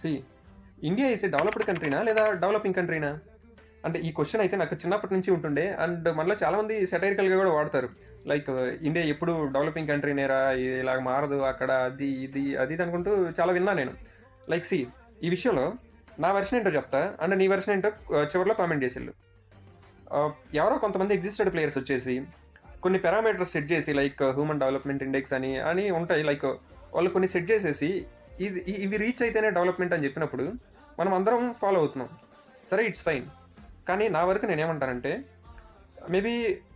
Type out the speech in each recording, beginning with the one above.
C India is a developed కంట్రీనా లేదా developing కంట్రీనా అంటే ఈ క్వశ్చన్ అయితే నాకు చిన్నప్పటి నుంచి ఉంటుండే. అండ్ మనలో చాలామంది సెటైరికల్గా కూడా వాడతారు. లైక్ ఇండియా ఎప్పుడు డెవలపింగ్ కంట్రీనేరా, ఇలాగ మారదు అక్కడ, అది ఇది అది ఇది అనుకుంటూ చాలా విన్నా నేను. లైక్ సి ఈ విషయంలో నా వెర్షన్ ఏంటో చెప్తా, అండ్ నీ వెర్షన్ ఏంటో చివరిలో కామెంట్ చేసేళ్ళు. ఎవరో కొంతమంది ఎగ్జిస్టెడ్ ప్లేయర్స్ వచ్చేసి కొన్ని పారామీటర్స్ సెట్ చేసి, లైక్ హ్యూమన్ డెవలప్మెంట్ ఇండెక్స్ అని ఉంటాయి. లైక్ వాళ్ళు కొన్ని సెట్ చేసేసి ఇవి రీచ్ అయితేనే డెవలప్మెంట్ అని చెప్పినప్పుడు మనం అందరం ఫాలో అవుతున్నాం. సరే, ఇట్స్ ఫైన్. కానీ నా వరకు నేనేమంటానంటే, మేబీ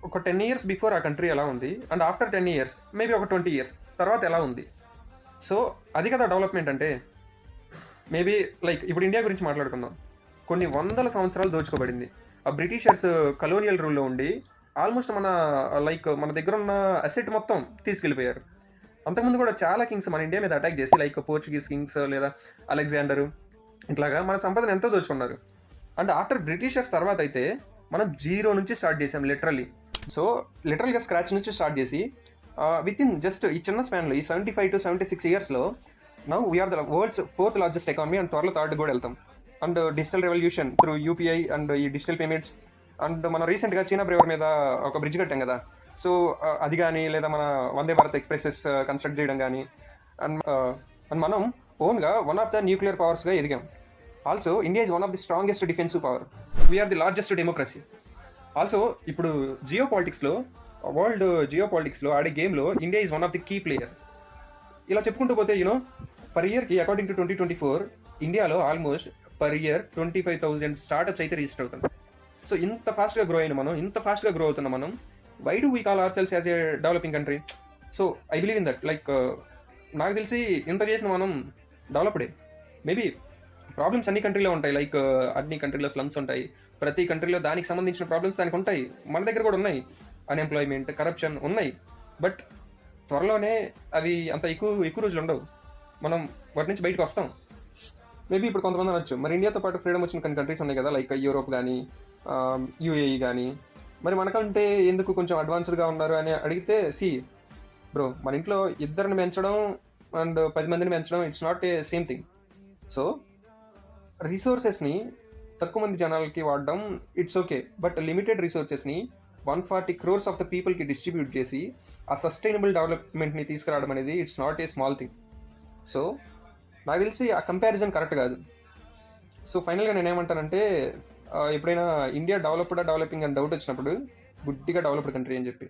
ఒక 10 years బిఫోర్ ఆ కంట్రీ ఎలా ఉంది, అండ్ ఆఫ్టర్ 10 years మేబీ ఒక 20 years తర్వాత ఎలా ఉంది. సో అది కదా డెవలప్మెంట్ అంటే. మేబీ లైక్ ఇప్పుడు ఇండియా గురించి మాట్లాడుకుందాం. కొన్ని వందల సంవత్సరాలు దోచుకోబడింది. ఆ బ్రిటిషర్స్ కలోనియల్ రూల్లో ఉండి ఆల్మోస్ట్ మన దగ్గర ఉన్న అసెట్ మొత్తం తీసుకెళ్ళిపోయారు. అంతకుముందు కూడా చాలా కింగ్స్ మన ఇండియా మీద అటాక్ చేసి, లైక్ పోర్చుగీస్ కింగ్స్ లేదా అలెగ్జాండరు, ఇట్లాగా మన సంపదను ఎంతో దోచుకున్నారు. అండ్ ఆఫ్టర్ బ్రిటిషర్స్ తర్వాత అయితే మనం జీరో నుంచి స్టార్ట్ చేసాం లిటరల్లీ. సో లిటరల్గా స్క్రాచ్ నుంచి స్టార్ట్ చేసి విత్ ఇన్ జస్ట్ ఈ చిన్న స్పాన్లో ఈ 75 to 76 yearsలో now we are the world's 4th largest economy, and త్వరలో 3rd కూడా వెళ్తాం. And digital revolution through UPI and ఈ డిజిటల్ పేమెంట్స్. అండ్ మనం రీసెంట్గా చైనా బ్రేవర్ మీద ఒక బ్రిడ్జ్ కట్టాం కదా. సో అది కానీ, లేదా మన వందే భారత్ ఎక్స్ప్రెసెస్ కన్స్ట్రక్ట్ చేయడం కానీ, అండ్ మనం ఓన్గా వన్ ఆఫ్ ద న్యూక్లియర్ పవర్స్గా ఎదిగాం. Also India is one of the strongest defensive power. We are the largest democracy. Also ఇప్పుడు వరల్డ్ జియో పాలిటిక్స్లో ఆడే గేమ్లో India is one of the key player. ఇలా చెప్పుకుంటూ పోతే పర్ ఇయర్కి అకార్డింగ్ టు 2024 ఇండియాలో ఆల్మోస్ట్ పర్ ఇయర్ 25,000 స్టార్టప్స్ అయితే రిజిస్టర్ అవుతున్నాయి. సో ఇంత ఫాస్ట్గా గ్రో అవుతున్నాం మనం. Why do we call ourselves as a developing country? So I believe in that. Like నాకు తెలిసి ఇంత చేసిన మనం డెవలప్డే. మేబీ ప్రాబ్లమ్స్ అన్ని కంట్రీలో ఉంటాయి. లైక్ అన్ని కంట్రీలో స్లమ్స్ ఉంటాయి. ప్రతి కంట్రీలో దానికి సంబంధించిన ప్రాబ్లమ్స్ దానికి ఉంటాయి. మన దగ్గర కూడా ఉన్నాయి. అన్ఎంప్లాయ్మెంట్, కరప్షన్ ఉన్నాయి. బట్ త్వరలోనే అవి అంత ఎక్కువ రోజులు ఉండవు. మనం వాటి నుంచి బయటకు వస్తాం. మేబీ ఇప్పుడు కొంతమంది అనొచ్చు, మరి ఇండియాతో పాటు ఫ్రీడమ్ వచ్చిన కొన్ని కంట్రీస్ ఉన్నాయి కదా, లైక్ యూరోప్ కానీ, యూఏఈ కానీ, మరి మనకంటే ఎందుకు కొంచెం అడ్వాన్స్డ్గా ఉన్నారు అని అడిగితే, బ్రో, మన ఇంట్లో ఇద్దరిని పెంచడం అండ్ 10 మందిని పెంచడం it's not a same thing. So రిసోర్సెస్ని తక్కువ మంది జనాలకి వాడడం ఇట్స్ ఓకే. బట్ లిమిటెడ్ రిసోర్సెస్ని 140 crores ఆఫ్ ద పీపుల్కి డిస్ట్రిబ్యూట్ చేసి ఆ సస్టైనబుల్ డెవలప్మెంట్ని తీసుకురావడం అనేది it's not a small thing. So నాకు తెలిసి ఆ కంపారిజన్ కరెక్ట్ కాదు. సో ఫైనల్గా నేనేమంటానంటే, ఎప్పుడైనా ఇండియా డెవలప్డ్ డెవలపింగ్ అని డౌట్ వచ్చినప్పుడు గుడ్డిగా డెవలప్డ్ కంట్రీ అని చెప్పి